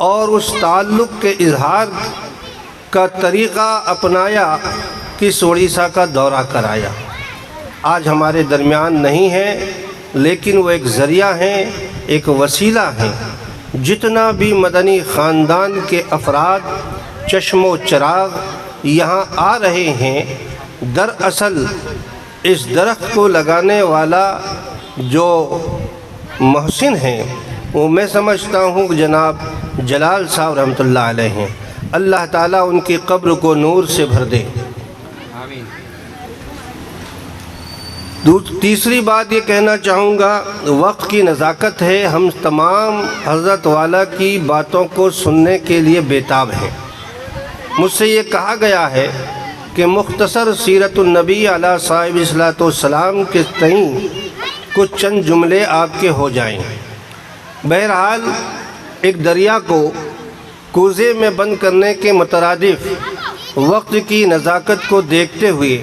اور اس تعلق کے اظہار کا طریقہ اپنایا کہ اڑیسہ کا دورہ کرایا۔ آج ہمارے درمیان نہیں ہیں، لیکن وہ ایک ذریعہ ہیں، ایک وسیلہ ہیں۔ جتنا بھی مدنی خاندان کے افراد چشم و چراغ یہاں آ رہے ہیں، دراصل اس درخت کو لگانے والا جو محسن ہیں وہ میں سمجھتا ہوں کہ جناب جلال صاحب رحمۃ اللہ علیہ ہیں۔ اللہ تعالیٰ ان کی قبر کو نور سے بھر دے۔ آمین۔ تیسری بات یہ کہنا چاہوں گا، وقت کی نزاکت ہے، ہم تمام حضرت والا کی باتوں کو سننے کے لیے بےتاب ہیں۔ مجھ سے یہ کہا گیا ہے کہ مختصر سیرت النبی علیہ صاحب صلاۃ والسلام کے تئیں کچھ چند جملے آپ کے ہو جائیں۔ بہرحال ایک دریا کو کوزے میں بند کرنے کے مترادف وقت کی نزاکت کو دیکھتے ہوئے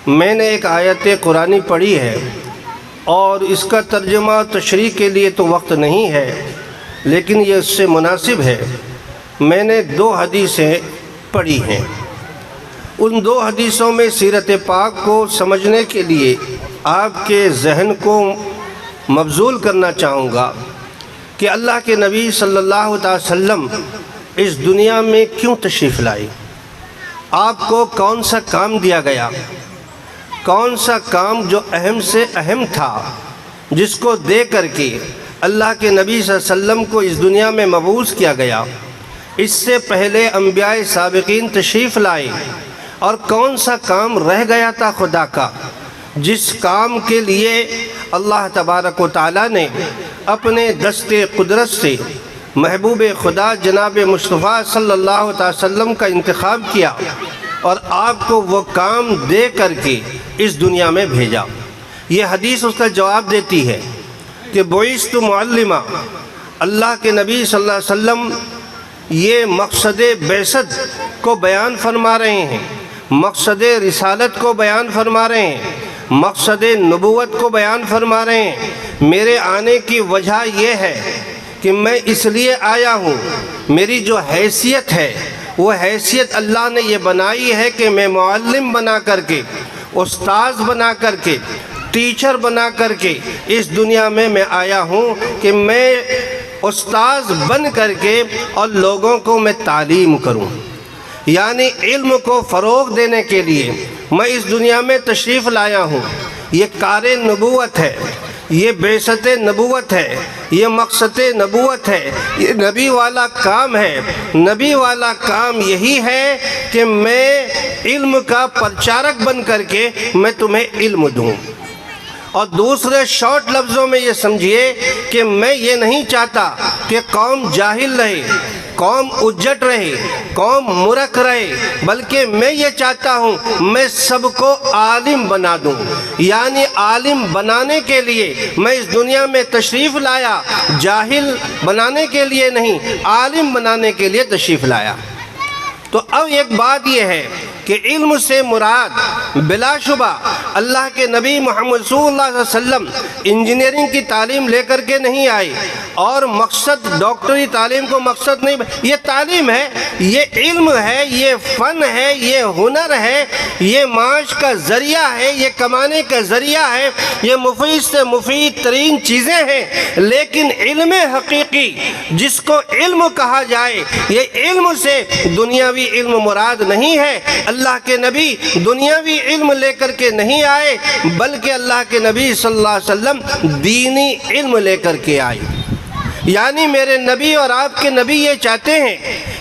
میں نے ایک آیت قرآنی پڑھی ہے، اور اس کا ترجمہ تشریح کے لیے تو وقت نہیں ہے، لیکن یہ اس سے مناسب ہے۔ میں نے 2 حدیثیں پڑھی ہیں۔ ان 2 حدیثوں میں سیرت پاک کو سمجھنے کے لیے آپ کے ذہن کو مبذول کرنا چاہوں گا کہ اللہ کے نبی صلی اللہ علیہ وسلم اس دنیا میں کیوں تشریف لائے، آپ کو کون سا کام دیا گیا، کون سا کام جو اہم سے اہم تھا، جس کو دے کر کے اللہ کے نبی صلی اللہ علیہ وسلم کو اس دنیا میں مبعوث کیا گیا۔ اس سے پہلے انبیاء سابقین تشریف لائے، اور کون سا کام رہ گیا تھا خدا کا، جس کام کے لیے اللہ تبارک و تعالیٰ نے اپنے دست قدرت سے محبوب خدا جناب مصطفیٰ صلی اللہ علیہ وسلم کا انتخاب کیا، اور آپ کو وہ کام دے کر کے اس دنیا میں بھیجا۔ یہ حدیث اس کا جواب دیتی ہے کہ بعثت معلما، اللہ کے نبی صلی اللہ علیہ وسلم یہ مقصد بعثت کو بیان فرما رہے ہیں، مقصد رسالت کو بیان فرما رہے ہیں، مقصد نبوت کو بیان فرما رہے ہیں۔ میرے آنے کی وجہ یہ ہے کہ میں اس لیے آیا ہوں، میری جو حیثیت ہے وہ حیثیت اللہ نے یہ بنائی ہے کہ میں معلم بنا کر کے، استاذ بنا کر کے، ٹیچر بنا کر کے اس دنیا میں آیا ہوں کہ میں استاذ بن کر کے اور لوگوں کو میں تعلیم کروں، یعنی علم کو فروغ دینے کے لیے میں اس دنیا میں تشریف لایا ہوں۔ یہ کار نبوت ہے، یہ بعثت نبوت ہے، یہ مقصد نبوت ہے، یہ نبی والا کام ہے۔ نبی والا کام یہی ہے کہ میں علم کا پرچارک بن کر کے میں تمہیں علم دوں۔ اور دوسرے شارٹ لفظوں میں یہ سمجھیے کہ میں یہ نہیں چاہتا کہ قوم جاہل رہے، قوم اجٹ رہے، قوم مرک رہے، بلکہ میں یہ چاہتا ہوں میں سب کو عالم بنا دوں۔ یعنی عالم بنانے کے لیے میں اس دنیا میں تشریف لایا، جاہل بنانے کے لیے نہیں، عالم بنانے کے لیے تشریف لایا۔ تو اب ایک بات یہ ہے کہ علم سے مراد بلا شبہ اللہ کے نبی محمد صلی اللہ علیہ وسلم انجینئرنگ کی تعلیم لے کر کے نہیں آئے، اور مقصد ڈاکٹری تعلیم کو مقصد نہیں، یہ تعلیم ہے، یہ علم ہے، یہ فن ہے، یہ ہنر ہے، یہ معاش کا ذریعہ ہے، یہ کمانے کا ذریعہ ہے، یہ مفید سے مفید ترین چیزیں ہیں۔ لیکن علم حقیقی جس کو علم کہا جائے، یہ علم سے دنیاوی علم مراد نہیں ہے۔ اللہ کے نبی دنیاوی علم لے کر کے نہیں آئے، بلکہ اللہ کے نبی صلی اللہ علیہ وسلم دینی علم لے کر کے آئے۔ یعنی میرے نبی اور آپ کے نبی یہ چاہتے ہیں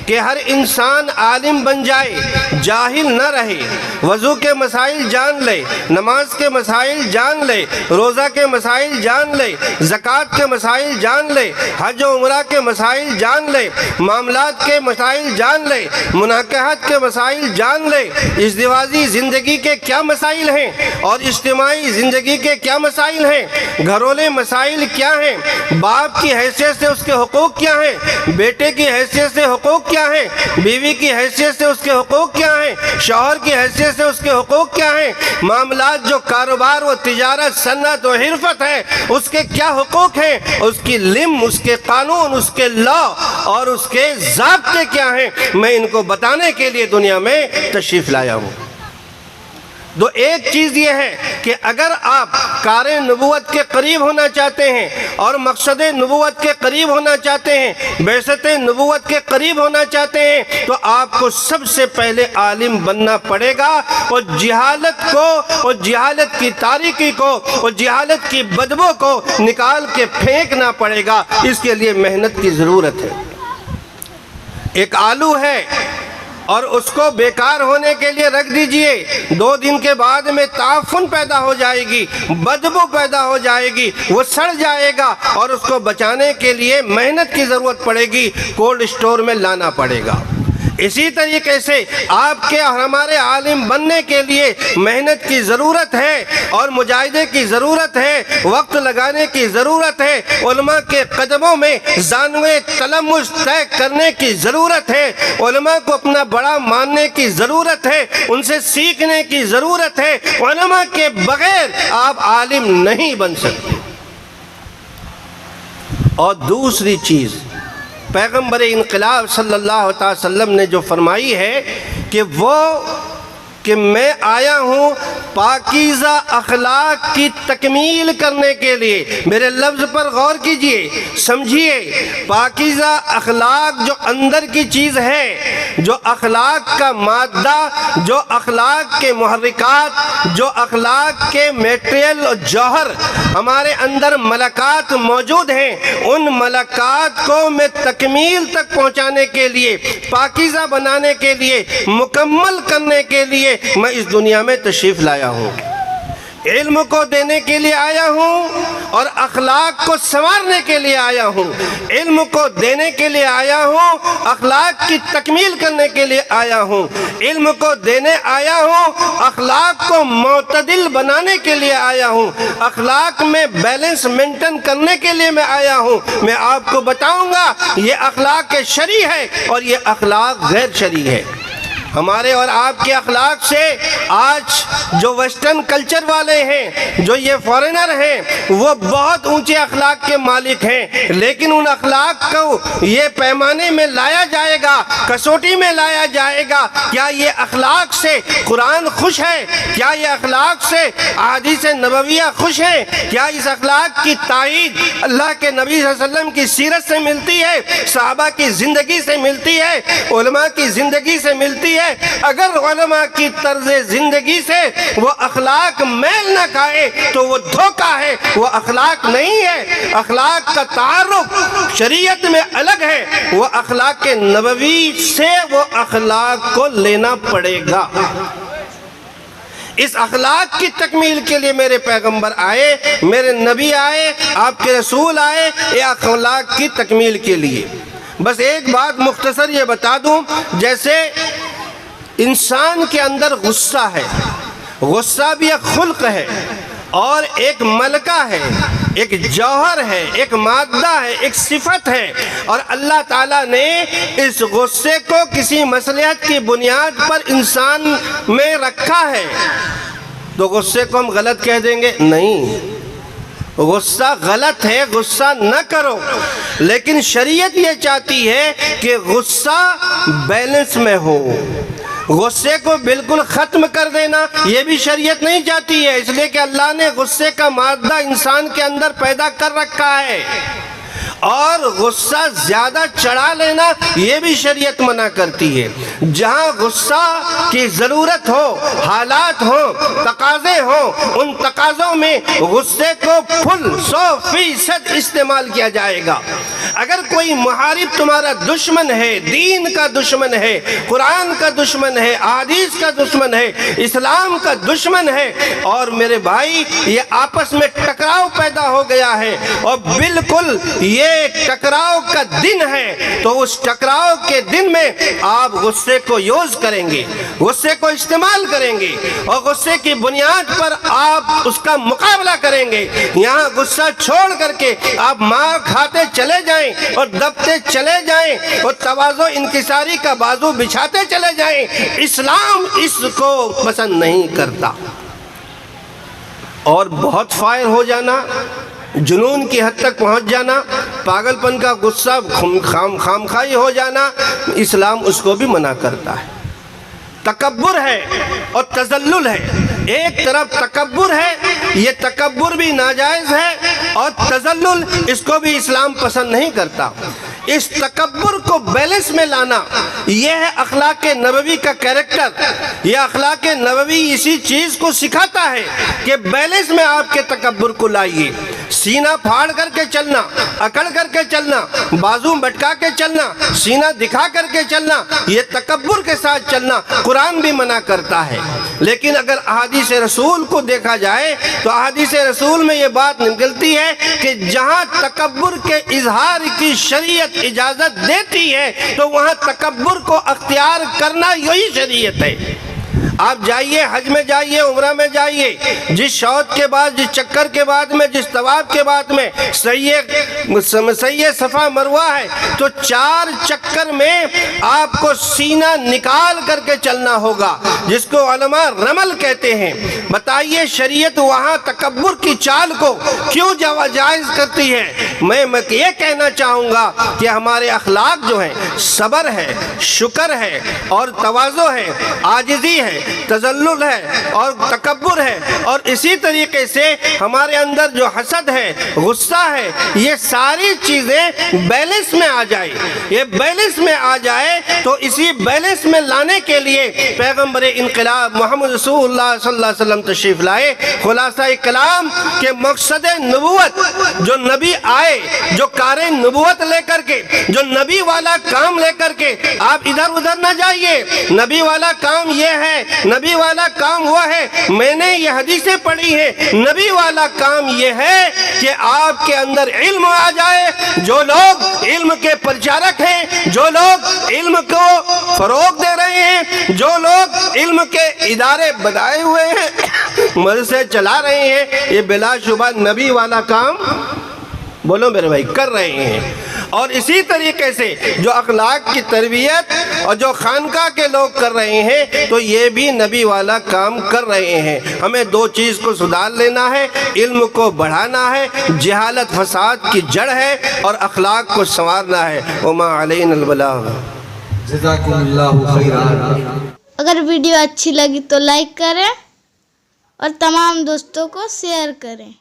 کہ ہر انسان عالم بن جائے، جاہل نہ رہے، وضو کے مسائل جان لے، نماز کے مسائل جان لے، روزہ کے مسائل جان لے، زکوٰۃ کے مسائل جان لے، حج و عمرہ کے مسائل جان لے، معاملات کے مسائل جان لے، مناکحت کے مسائل جان لے، ازدواجی زندگی کے کیا مسائل ہیں اور اجتماعی زندگی کے کیا مسائل ہیں، گھریلو مسائل کیا ہیں، باپ کی حیثیت سے اس کے حقوق کیا ہیں، بیٹے کی حیثیت سے حقوق کیا ہیں، بیوی کی حیثیت سے اس کے حقوق کیا کیا ہیں، شوہر کی حیثیت سے اس کے حقوق کیا ہیں، معاملات جو کاروبار و تجارت صنعت و حرفت ہے اس کے کیا حقوق ہیں، اس کی لم، اس کے قانون، اس کے لا اور اس کے ضابطے کیا ہیں، میں ان کو بتانے کے لیے دنیا میں تشریف لایا ہوں۔ تو ایک چیز یہ ہے کہ اگر آپ کار نبوت کے قریب ہونا چاہتے ہیں اور مقصد نبوت کے قریب ہونا چاہتے ہیں، بعثت نبوت کے قریب ہونا چاہتے ہیں، تو آپ کو سب سے پہلے عالم بننا پڑے گا، اور جہالت کو، اور جہالت کی تاریکی کو، اور جہالت کی بدبو کو نکال کے پھینکنا پڑے گا۔ اس کے لیے محنت کی ضرورت ہے۔ ایک آلو ہے اور اس کو بیکار ہونے کے لیے رکھ دیجئے، 2 دن کے بعد میں تعفن پیدا ہو جائے گی، بدبو پیدا ہو جائے گی، وہ سڑ جائے گا، اور اس کو بچانے کے لیے محنت کی ضرورت پڑے گی، کولڈ اسٹور میں لانا پڑے گا۔ اسی طریقے سے آپ کے اور ہمارے عالم بننے کے لیے محنت کی ضرورت ہے، اور مجاہدے کی ضرورت ہے، وقت لگانے کی ضرورت ہے، علماء کے قدموں میں زانوے تلمس طے کرنے کی ضرورت ہے، علماء کو اپنا بڑا ماننے کی ضرورت ہے، ان سے سیکھنے کی ضرورت ہے۔ علماء کے بغیر آپ عالم نہیں بن سکتے۔ اور دوسری چیز پیغمبر انقلاب صلی اللہ علیہ وسلم نے جو فرمائی ہے کہ میں آیا ہوں پاکیزہ اخلاق کی تکمیل کرنے کے لیے۔ میرے لفظ پر غور کیجئے، سمجھیے، پاکیزہ اخلاق جو اندر کی چیز ہے، جو اخلاق کا مادہ، جو اخلاق کے محرکات، جو اخلاق کے میٹریل اور جوہر ہمارے اندر ملکات موجود ہیں، ان ملکات کو میں تکمیل تک پہنچانے کے لیے، پاکیزہ بنانے کے لیے، مکمل کرنے کے لیے میں اس دنیا میں تشریف لایا ہوں۔ علم کو دینے کے لیے آیا ہوں اور اخلاق کو سنوارنے کے لیے آیا ہوں۔ علم کو دینے کے لیے آیا ہوں، اخلاق کی تکمیل کرنے کے لیے آیا ہوں۔ علم کو دینے آیا ہوں، اخلاق کو معتدل بنانے کے لیے آیا ہوں، اخلاق میں بیلنس مینٹین کرنے کے لیے میں آیا ہوں۔ میں آپ کو بتاؤں گا یہ اخلاق شرعی ہے اور یہ اخلاق غیر شرعی ہے۔ ہمارے اور آپ کے اخلاق سے آج جو ویسٹرن کلچر والے ہیں، جو یہ فارینر ہیں، وہ بہت اونچے اخلاق کے مالک ہیں، لیکن ان اخلاق کو یہ پیمانے میں لایا جائے گا، کسوٹی میں لایا جائے گا۔ کیا یہ اخلاق سے قرآن خوش ہے؟ کیا یہ اخلاق سے احادیث نبویہ خوش ہے؟ کیا اس اخلاق کی تائید اللہ کے نبی صلی اللہ علیہ وسلم کی سیرت سے ملتی ہے، صحابہ کی زندگی سے ملتی ہے، علماء کی زندگی سے ملتی ہے؟ اگر علماء کی طرز زندگی سے وہ اخلاق میل نہ کھائے تو وہ دھوکہ ہے، وہ اخلاق نہیں ہے۔ اخلاق کا تعارف شریعت میں الگ ہے، وہ اخلاق نبوی سے وہ اخلاق کو لینا پڑے گا۔ اس اخلاق کی تکمیل کے لیے میرے پیغمبر آئے، میرے نبی آئے، آپ کے رسول آئے، یہ اخلاق کی تکمیل کے لیے۔ بس ایک بات مختصر یہ بتا دوں، جیسے انسان کے اندر غصہ ہے، غصہ بھی ایک خلق ہے اور ایک ملکہ ہے، ایک جوہر ہے، ایک مادہ ہے، ایک صفت ہے، اور اللہ تعالیٰ نے اس غصے کو کسی مصلحت کی بنیاد پر انسان میں رکھا ہے۔ تو غصے کو ہم غلط کہہ دیں گے؟ نہیں، غصہ غلط ہے، غصہ نہ کرو، لیکن شریعت یہ چاہتی ہے کہ غصہ بیلنس میں ہو۔ غصے کو بالکل ختم کر دینا یہ بھی شریعت نہیں چاہتی ہے، اس لیے کہ اللہ نے غصے کا مادہ انسان کے اندر پیدا کر رکھا ہے، اور غصہ زیادہ چڑھا لینا یہ بھی شریعت منع کرتی ہے۔ جہاں غصہ کی ضرورت ہو، حالات ہوں، تقاضے ہوں، ان تقاضوں میں غصے کو 100% استعمال کیا جائے گا۔ اگر کوئی محارب تمہارا دشمن ہے، دین کا دشمن ہے، قرآن کا دشمن ہے، احادیث کا دشمن ہے، اسلام کا دشمن ہے، اور میرے بھائی یہ آپس میں ٹکراؤ پیدا ہو گیا ہے، اور بالکل یہ یہ ٹکراؤ کا دن ہے تو اس ٹکراؤ کے دن میں آپ غصے کو یوز کریں گے، غصے کو استعمال کریں گے اور غصے کی بنیاد پر آپ اس کا مقابلہ کریں گے۔ یہاں غصہ چھوڑ کر کے آپ مار کھاتے چلے جائیں اور دبتے چلے جائیں اور تواضع انکساری کا بازو بچھاتے چلے جائیں، اسلام اس کو پسند نہیں کرتا۔ اور بہت فائر ہو جانا، جنون کی حد تک پہنچ جانا، پاگل پن کا غصہ خامخواہی ہو جانا، اسلام اس کو بھی منع کرتا ہے۔ تکبر ہے اور تذلل ہے، ایک طرف تکبر ہے، یہ تکبر بھی ناجائز ہے اور تذلل اس کو بھی اسلام پسند نہیں کرتا۔ اس تکبر کو بیلنس میں لانا یہ ہے اخلاق نبوی کا کیریکٹر۔ یہ اخلاق نبوی اسی چیز کو سکھاتا ہے کہ بیلنس میں آپ کے تکبر کو لائیے۔ سینہ پھاڑ کر کے چلنا، اکڑ کر کے چلنا، بازو بٹکا کے چلنا، سینہ دکھا کر کے چلنا، یہ تکبر کے ساتھ چلنا قرآن بھی منع کرتا ہے۔ لیکن اگر احادیث رسول کو دیکھا جائے تو احادیث رسول میں یہ بات نکلتی ہے کہ جہاں تکبر کے اظہار کی شریعت اجازت دیتی ہے تو وہاں تکبر کو اختیار کرنا یہی شریعت ہے۔ آپ جائیے، حج میں جائیے، عمرہ میں جائیے، جس شوط کے بعد، جس چکر کے بعد میں، جس طواف کے بعد میں سعی صفا مروہ ہے تو 4 چکر میں آپ کو سینہ نکال کر کے چلنا ہوگا، جس کو علماء رمل کہتے ہیں۔ بتائیے شریعت وہاں تکبر کی چال کو کیوں جائز کرتی ہے؟ میں یہ کہنا چاہوں گا کہ ہمارے اخلاق جو ہیں، صبر ہے، شکر ہے اور تواضع ہے، عاجزی ہے، تذلل ہے اور تکبر ہے، اور اسی طریقے سے ہمارے اندر جو حسد ہے، غصہ ہے، یہ ساری چیزیں بیلنس میں آ جائے۔ یہ بیلنس میں آ جائے تو اسی بیلنس میں لانے کے لیے پیغمبر انقلاب محمد رسول اللہ صلی اللہ علیہ وسلم تشریف لائے۔ خلاصہ کلام کہ مقصد نبوت، جو نبی آئے، جو کار نبوت لے کر کے، جو نبی والا کام لے کر کے، آپ ادھر ادھر نہ جائیے۔ نبی والا کام یہ ہے، نبی والا کام وہ ہے، میں نے یہ حدیثیں پڑھی ہیں، نبی والا کام یہ ہے کہ آپ کے اندر علم آ جائے۔ جو لوگ علم کے پرچارک ہیں، جو لوگ علم کو فروغ دے رہے ہیں، جو لوگ علم کے ادارے بنائے ہوئے ہیں، مدرسے چلا رہے ہیں، یہ بلا شبہ نبی والا کام، بولو میرے بھائی، کر رہے ہیں۔ اور اسی طریقے سے جو اخلاق کی تربیت اور جو خانقاہ کے لوگ کر رہے ہیں تو یہ بھی نبی والا کام کر رہے ہیں۔ ہمیں 2 چیز کو سدھار لینا ہے، علم کو بڑھانا ہے، جہالت فساد کی جڑ ہے، اور اخلاق کو سنوارنا ہے۔ وما علینا البلاغ۔ جزاکم اللہ خیرا۔ اگر ویڈیو اچھی لگی تو لائک کریں اور تمام دوستوں کو شیئر کریں۔